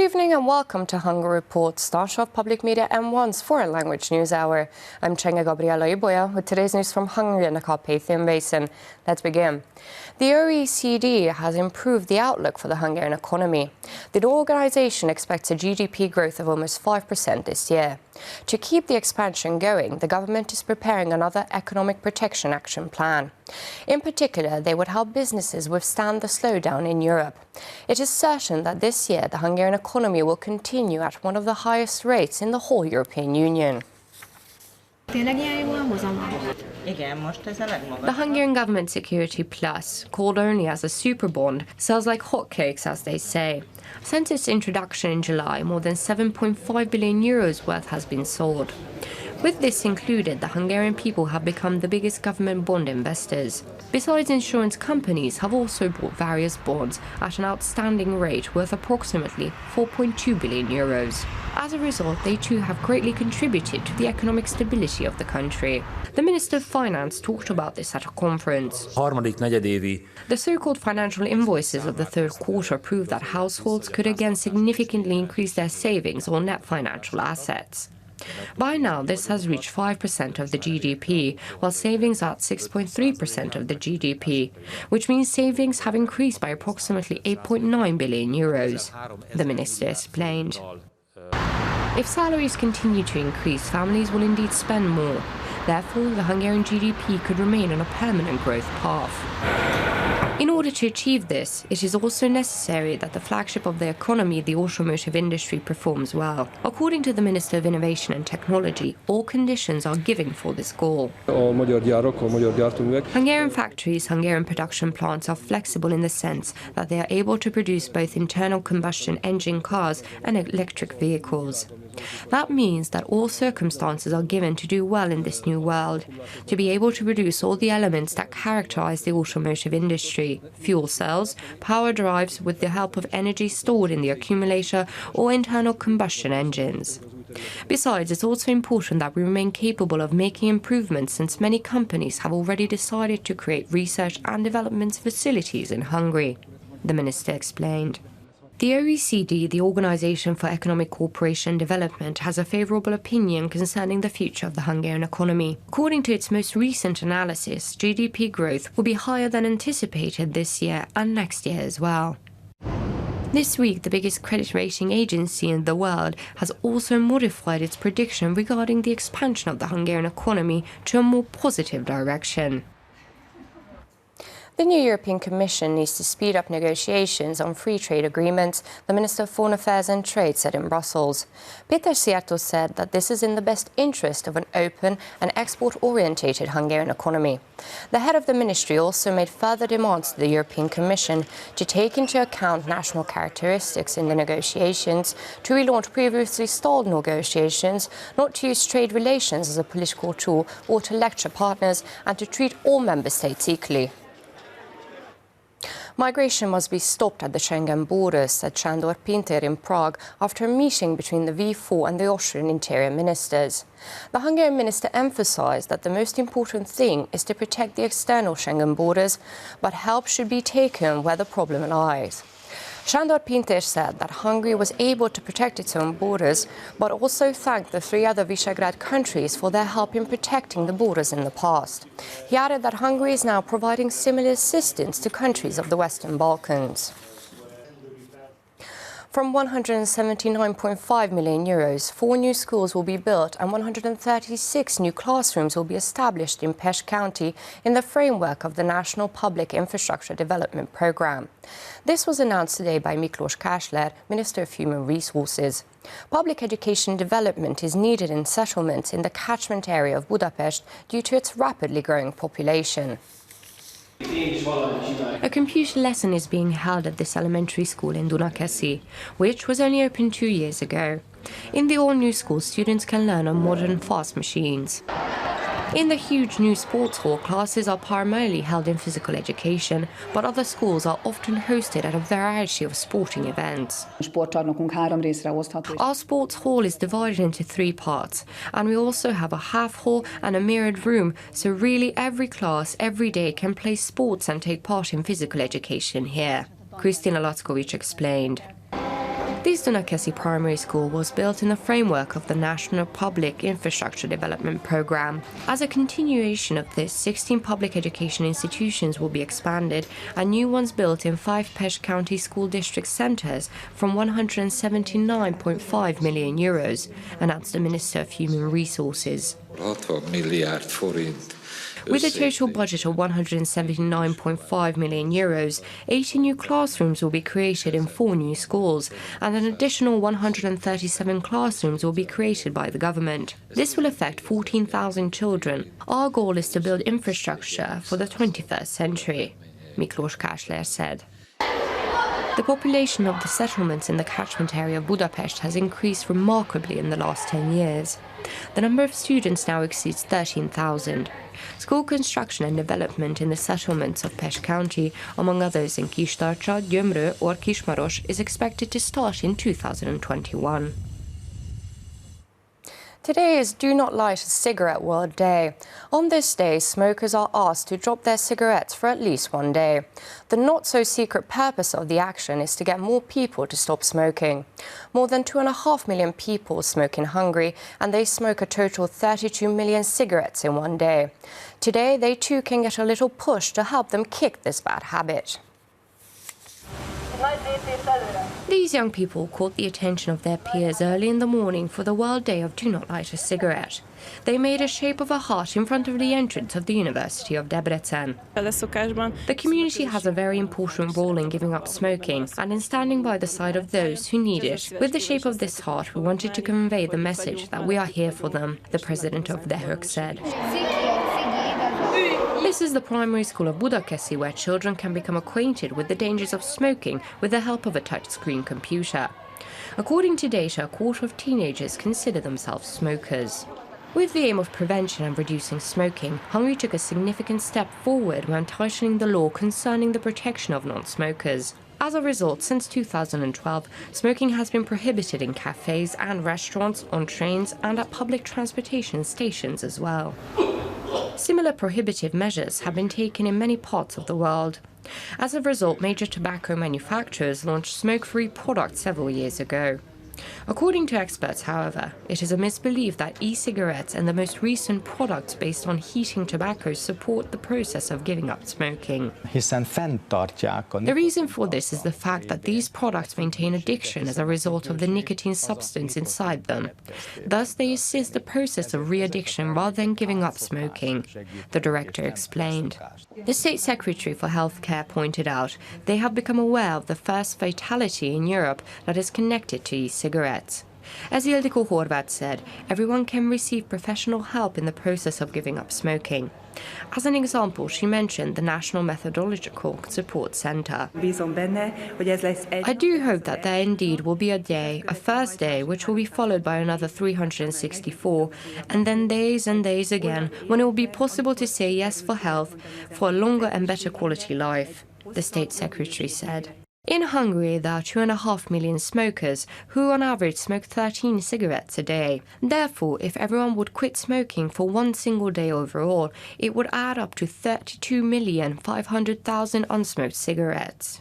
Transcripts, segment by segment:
evening and welcome to Hungary Report, Start of Public Media M1's foreign language news hour. I'm Csenga Gabriela Iboya with today's news from Hungary and the Carpathian Basin. Let's begin. The OECD has improved the outlook for the Hungarian economy. The organization expects a GDP growth of almost 5% this year. To keep the expansion going, the government is preparing another economic protection action plan. In particular, they would help businesses withstand the slowdown in Europe. It is certain that this year the Hungarian economy will continue at one of the highest rates in the whole European Union. The Hungarian government Security Plus, called only as a super bond, sells like hotcakes, as they say. Since its introduction in July, more than 7.5 billion euros worth has been sold. With this included, the Hungarian people have become the biggest government bond investors. Besides, insurance companies have also bought various bonds at an outstanding rate worth approximately 4.2 billion euros. As a result, they too have greatly contributed to the economic stability of the country. The Minister of Finance talked about this at a conference. The so-called financial invoices of the third quarter prove that households could again significantly increase their savings or net financial assets. By now, this has reached 5% of the GDP, while savings are at 6.3% of the GDP, which means savings have increased by approximately 8.9 billion euros, the minister explained. If salaries continue to increase, families will indeed spend more. Therefore, the Hungarian GDP could remain on a permanent growth path. In order to achieve this, it is also necessary that the flagship of the economy, the automotive industry, performs well. According to the Minister of Innovation and Technology, all conditions are given for this goal. Hungarian factories, Hungarian production plants are flexible in the sense that they are able to produce both internal combustion engine cars and electric vehicles. That means that all circumstances are given to do well in this new world, to be able to produce all the elements that characterize the automotive industry: fuel cells, power drives with the help of energy stored in the accumulator, or internal combustion engines. Besides, it's also important that we remain capable of making improvements, since many companies have already decided to create research and development facilities in Hungary, the minister explained. The OECD, the Organization for Economic Cooperation and Development, has a favorable opinion concerning the future of the Hungarian economy. According to its most recent analysis, GDP growth will be higher than anticipated this year and next year as well. This week, the biggest credit rating agency in the world has also modified its prediction regarding the expansion of the Hungarian economy to a more positive direction. The new European Commission needs to speed up negotiations on free trade agreements, the Minister of Foreign Affairs and Trade said in Brussels. Péter Szijjártó said that this is in the best interest of an open and export-orientated Hungarian economy. The head of the ministry also made further demands to the European Commission to take into account national characteristics in the negotiations, to relaunch previously stalled negotiations, not to use trade relations as a political tool or to lecture partners, and to treat all member states equally. Migration must be stopped at the Schengen borders, said Sándor Pintér in Prague after a meeting between the V4 and the Austrian interior ministers. The Hungarian minister emphasized that the most important thing is to protect the external Schengen borders, but help should be taken where the problem lies. Sándor Pintér said that Hungary was able to protect its own borders, but also thanked the three other Visegrad countries for their help in protecting the borders in the past. He added that Hungary is now providing similar assistance to countries of the Western Balkans. From 179.5 million euros, 4 new schools will be built and 136 new classrooms will be established in Pest County in the framework of the National Public Infrastructure Development Programme. This was announced today by Miklós Kásler, Minister of Human Resources. Public education development is needed in settlements in the catchment area of Budapest due to its rapidly growing population. A computer lesson is being held at this elementary school in Dunakeszi, which was only opened 2 years ago. In the all-new school, students can learn on modern fast machines. In the huge new sports hall, classes are primarily held in physical education, but other schools are often hosted at a variety of sporting events. Our sports hall is divided into 3 parts, and we also have a half hall and a mirrored room, so really every class, every day can play sports and take part in physical education here, Kristina Lackovic explained. This Dunakeszi primary school was built in the framework of the National Public Infrastructure Development Programme. As a continuation of this, 16 public education institutions will be expanded and new ones built in 5 Pest County School District centres from 179.5 million euros, announced the Minister of Human Resources. 60 milliárd forint. With a total budget of 179.5 million euros, 80 new classrooms will be created in 4 new schools, and an additional 137 classrooms will be created by the government. This will affect 14,000 children. Our goal is to build infrastructure for the 21st century, Miklós Kásler said. The population of the settlements in the catchment area of Budapest has increased remarkably in the last 10 years. The number of students now exceeds 13,000. School construction and development in the settlements of Pest County, among others in Kistarcsa, Gyömrő or Kismaros, is expected to start in 2021. Today is Do Not Light a Cigarette World Day. On this day, smokers are asked to drop their cigarettes for at least one day. The not-so-secret purpose of the action is to get more people to stop smoking. More than 2.5 million people smoke in Hungary, and they smoke a total 32 million cigarettes in one day. Today, they too can get a little push to help them kick this bad habit. These young people caught the attention of their peers early in the morning for the World Day of Do Not Light a Cigarette. They made a shape of a heart in front of the entrance of the University of Debrecen. The community has a very important role in giving up smoking and in standing by the side of those who need it. With the shape of this heart, we wanted to convey the message that we are here for them, the president of DEHÖK said. This is the primary school of Budakeszi, where children can become acquainted with the dangers of smoking with the help of a touchscreen computer. According to data, a quarter of teenagers consider themselves smokers. With the aim of prevention and reducing smoking, Hungary took a significant step forward when tightening the law concerning the protection of non-smokers. As a result, since 2012, smoking has been prohibited in cafes and restaurants, on trains and at public transportation stations as well. Similar prohibitive measures have been taken in many parts of the world. As a result, major tobacco manufacturers launched smoke-free products several years ago. According to experts, however, it is a misbelief that e-cigarettes and the most recent products based on heating tobacco support the process of giving up smoking. The reason for this is the fact that these products maintain addiction as a result of the nicotine substance inside them. Thus, they assist the process of re-addiction rather than giving up smoking, the director explained. The State Secretary for Healthcare pointed out they have become aware of the first fatality in Europe that is connected to e-cigarettes. As Ildikó Horváth said, everyone can receive professional help in the process of giving up smoking. As an example, she mentioned the National Methodological Support Centre. I do hope that there indeed will be a day, a first day, which will be followed by another 364, and then days and days again, when it will be possible to say yes for health, for a longer and better quality life, the State Secretary said. In Hungary, there are 2.5 million smokers who on average smoke 13 cigarettes a day. Therefore, if everyone would quit smoking for one single day overall, it would add up to 32,500,000 unsmoked cigarettes.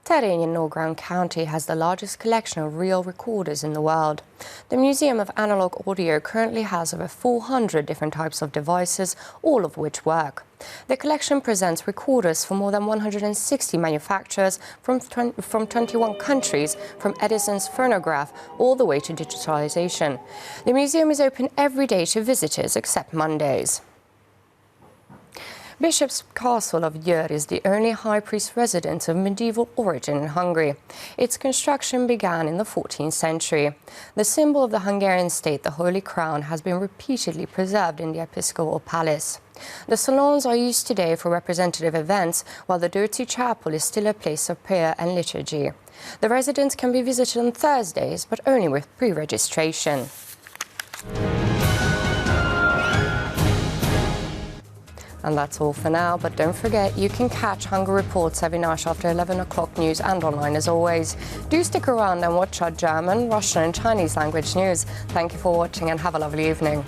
Terény in Nógrád County has the largest collection of reel recorders in the world. The Museum of Analog Audio currently has over 400 different types of devices, all of which work. The collection presents recorders from more than 160 manufacturers from 21 countries, from Edison's phonograph all the way to digitalization. The museum is open every day to visitors except Mondays. Bishop's Castle of Győr is the only high priest residence of medieval origin in Hungary. Its construction began in the 14th century. The symbol of the Hungarian state, the Holy Crown, has been repeatedly preserved in the episcopal palace. The salons are used today for representative events, while the dirty chapel is still a place of prayer and liturgy. The residence can be visited on Thursdays, but only with pre-registration. And that's all for now, but don't forget you can catch Hungary Reports every night after 11 o'clock news and online as always. Do stick around and watch our German, Russian and Chinese language news. Thank you for watching and have a lovely evening.